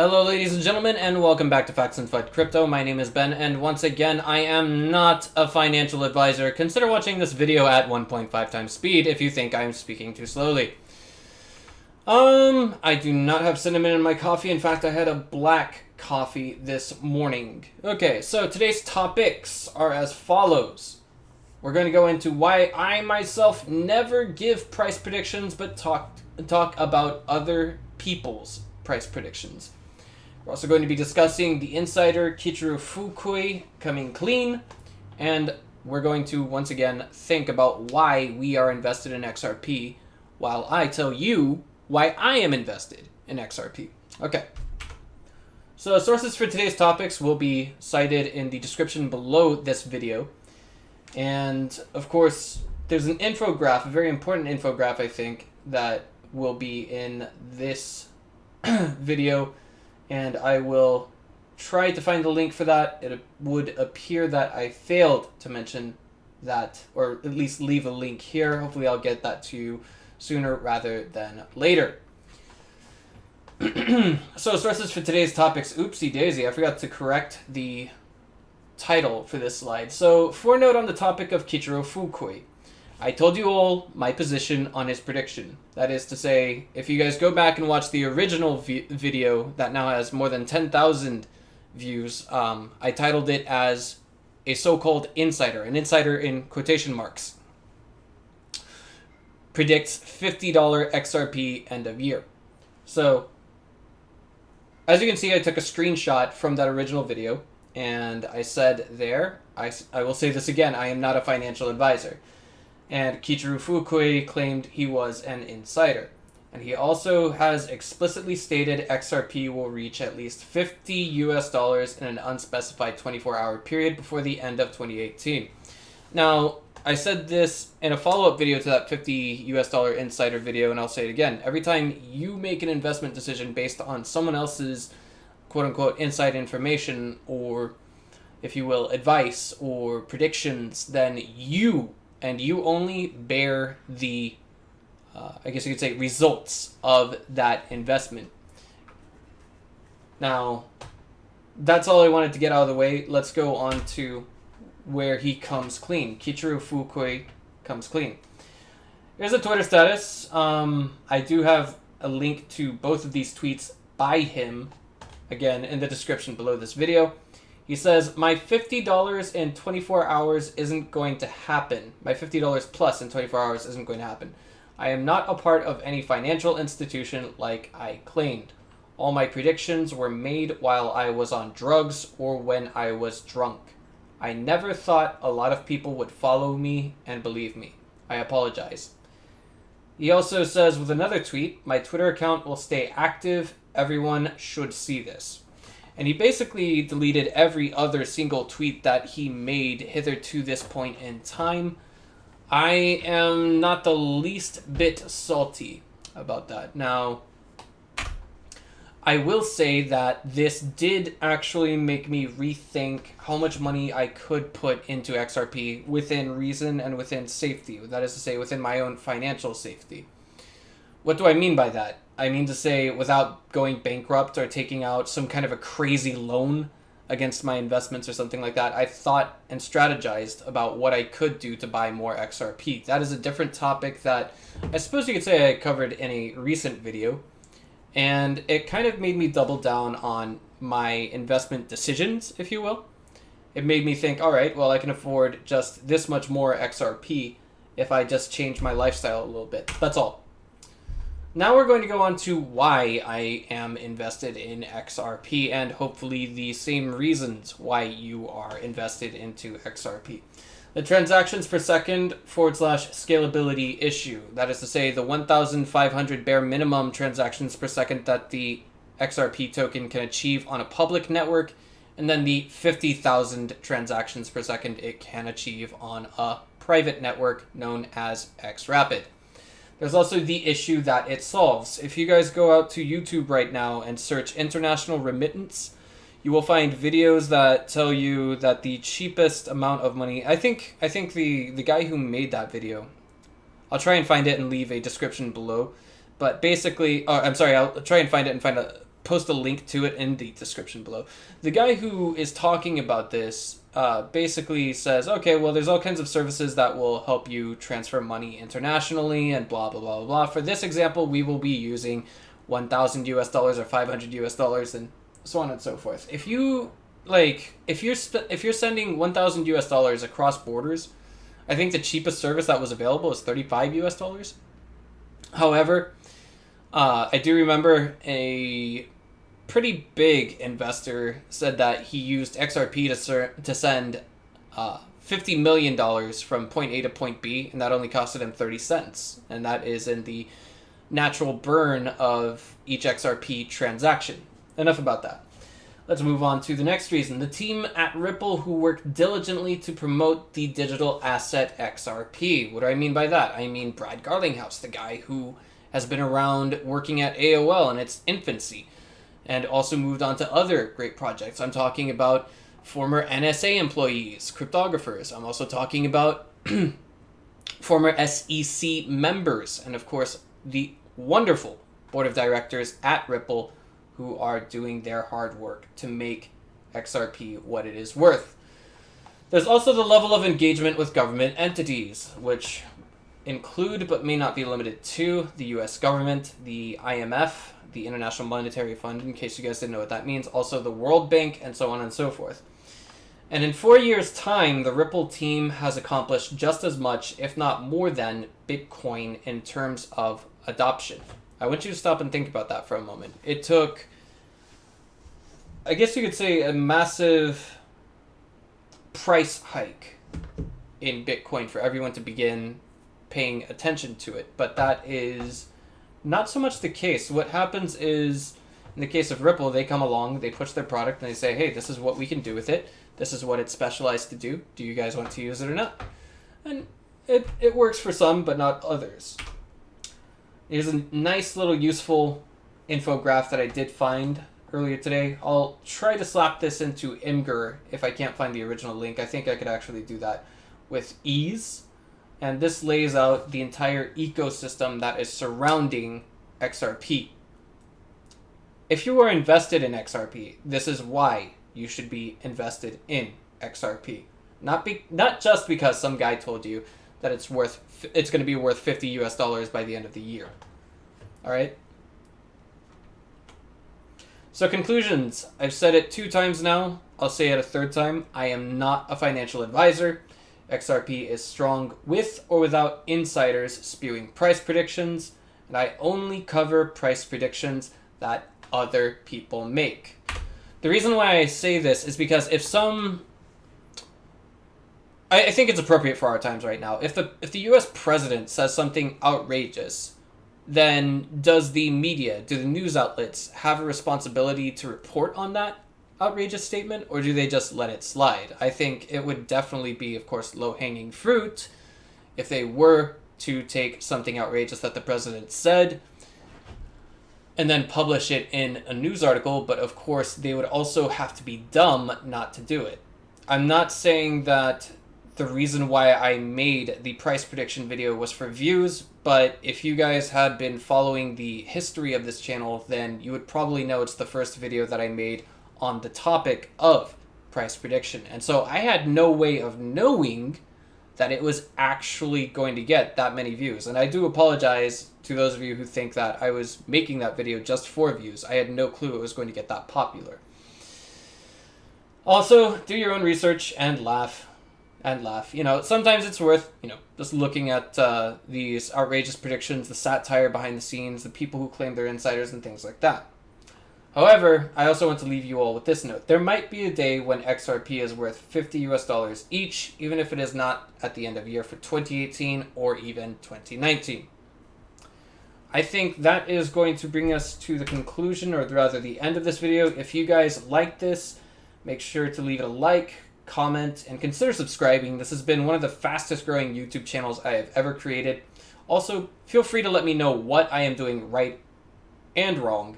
Hello ladies and gentlemen, and welcome back to Facts and Fight Crypto. My name is Ben, and once again, I am not a financial advisor. Consider watching this video at 1.5 times speed if you think I am speaking too slowly. I do not have cinnamon in my coffee. In fact, I had a black coffee this morning. Okay, so today's topics are as follows. We're going to go into why I myself never give price predictions, but talk about other people's price predictions. We're also going to be discussing the insider Kichiro Fukui coming clean, and we're going to once again think about why we are invested in XRP while I tell you why I am invested in XRP. Okay. So sources for today's topics will be cited in the description below this video. And of course, there's an infograph, a very important infograph, I think, that will be in this video, and I will try to find the link for that. It would appear that I failed to mention that, or at least leave a link here. Hopefully I'll get that to you sooner rather than later. So sources for today's topics. Oopsie daisy, I forgot to correct the title for this slide. So footnote on the topic of Kichiro Fukui. I told you all my position on his prediction. That is to say, if you guys go back and watch the original video that now has more than 10,000 views, I titled it as a so-called insider, an insider in quotation marks, predicts $50 XRP end of year. So, as you can see, I took a screenshot from that original video, and I said there, I will say this again, I am not a financial advisor. And Kichiro Fukui claimed he was an insider. And he also has explicitly stated XRP will reach at least $50 in an unspecified 24-hour period before the end of 2018. Now, I said this in a follow-up video to that $50 insider video, and I'll say it again. Every time you make an investment decision based on someone else's quote-unquote inside information, or, if you will, advice or predictions, then you and you only bear the, I guess you could say, results of that investment. Now, that's all I wanted to get out of the way. Let's go on to where he comes clean. Kichiro Fukui comes clean. Here's a Twitter status. I do have a link to both of these tweets by him, again, in the description below this video. He says, my $50 in 24 hours isn't going to happen. My $50 plus in 24 hours isn't going to happen. I am not a part of any financial institution like I claimed. All my predictions were made while I was on drugs or when I was drunk. I never thought a lot of people would follow me and believe me. I apologize. He also says with another tweet, my Twitter account will stay active. Everyone should see this. And he basically deleted every other single tweet that he made hitherto this point in time. I am not the least bit salty about that. Now, I will say that this did actually make me rethink how much money I could put into XRP within reason and within safety. That is to say, within my own financial safety. What do I mean by that? I mean to say, without going bankrupt or taking out some kind of a crazy loan against my investments or something like that, I thought and strategized about what I could do to buy more XRP. That is a different topic that I suppose you could say I covered in a recent video. And it kind of made me double down on my investment decisions, if you will. It made me think, all right, well, I can afford just this much more XRP if I just change my lifestyle a little bit. That's all. Now we're going to go on to why I am invested in XRP, and hopefully the same reasons why you are invested into XRP. The transactions per second / scalability issue. That is to say, the 1,500 bare minimum transactions per second that the XRP token can achieve on a public network, and then the 50,000 transactions per second it can achieve on a private network known as XRapid. There's also the issue that it solves. If you guys go out to YouTube right now and search international remittance, you will find videos that tell you that the cheapest amount of money, I think the guy who made that video, I'll try and find it and leave a description below, but basically, I'll try and find it and post a link to it in the description below. The guy who is talking about this basically says, okay, well, there's all kinds of services that will help you transfer money internationally and blah, blah, blah, blah. For this example, we will be using 1,000 US dollars or 500 US dollars and so on and so forth. If you, like, if you're sending 1,000 US dollars across borders, I think the cheapest service that was available is 35 US dollars. However, I do remember a pretty big investor said that he used XRP to send $50 million from point A to point B, and that only costed him 30 cents. And that is in the natural burn of each XRP transaction. Enough about that. Let's move on to the next reason. The team at Ripple who worked diligently to promote the digital asset XRP. What do I mean by that? I mean Brad Garlinghouse, the guy who has been around working at AOL in its infancy and also moved on to other great projects. I'm talking about former NSA employees, cryptographers. I'm also talking about former SEC members, and of course the wonderful board of directors at Ripple who are doing their hard work to make XRP what it is worth. There's also the level of engagement with government entities, which include but may not be limited to the US government, the IMF, the International Monetary Fund, in case you guys didn't know what that means, also the World Bank, and so on and so forth. And in 4 years' time, the Ripple team has accomplished just as much, if not more than, Bitcoin in terms of adoption. I want you to stop and think about that for a moment. It took, I guess you could say, a massive price hike in Bitcoin for everyone to begin paying attention to it, but that is not so much the case. What happens is, in the case of Ripple, they come along, they push their product, and they say, hey, this is what we can do with it. This is what it's specialized to do. Do you guys want to use it or not? And it works for some, but not others. Here's a nice little useful infographic that I did find earlier today. I'll try to slap this into Imgur if I can't find the original link. I think I could actually do that with ease. And this lays out the entire ecosystem that is surrounding XRP. If you are invested in XRP, this is why you should be invested in XRP. Not just because some guy told you that it's going to be worth 50 US dollars by the end of the year. All right? So conclusions. I've said it 2 times now. I'll say it a 3rd time. I am not a financial advisor. XRP is strong with or without insiders spewing price predictions, and I only cover price predictions that other people make. The reason why I say this is because if I think it's appropriate for our times right now. If the US president says something outrageous, then does the media, do the news outlets have a responsibility to report on that outrageous statement, or do they just let it slide? I think it would definitely be, of course, low-hanging fruit if they were to take something outrageous that the president said and then publish it in a news article, but of course they would also have to be dumb not to do it. I'm not saying that the reason why I made the price prediction video was for views, but if you guys had been following the history of this channel, then you would probably know it's the first video that I made on the topic of price prediction. And so I had no way of knowing that it was actually going to get that many views. And I do apologize to those of you who think that I was making that video just for views. I had no clue it was going to get that popular. Also, do your own research and laugh. And laugh. You know, sometimes it's worth, just looking at these outrageous predictions, the satire behind the scenes, the people who claim they're insiders and things like that. However, I also want to leave you all with this note. There might be a day when XRP is worth 50 US dollars each, even if it is not at the end of year for 2018 or even 2019. I think that is going to bring us to the conclusion, or rather the end of this video. If you guys like this, make sure to leave it a like, comment, and consider subscribing. This has been one of the fastest growing YouTube channels I have ever created. Also, feel free to let me know what I am doing right and wrong.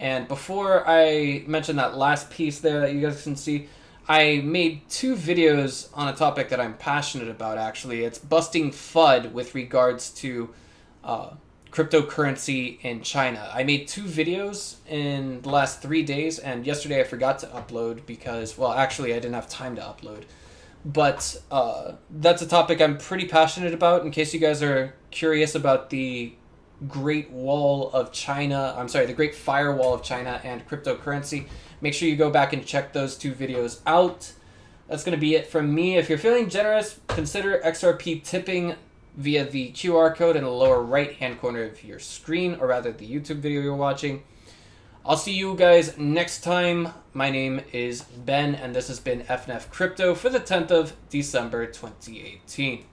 And before I mention that last piece there that you guys can see, I made 2 videos on a topic that I'm passionate about, actually. It's busting FUD with regards to cryptocurrency in China. I made 2 videos in the last 3 days, and yesterday I forgot to upload because, well, actually I didn't have time to upload. But that's a topic I'm pretty passionate about. In case you guys are curious about the Great Wall of China, the Great Firewall of China and cryptocurrency, make sure you go back and check those 2 videos out. That's going to be it from me. If you're feeling generous, consider XRP tipping via the QR code in the lower right-hand corner of your screen, or rather the YouTube video you're watching. I'll see you guys next time. My name is Ben, and this has been FNF Crypto for the 10th of December 2018.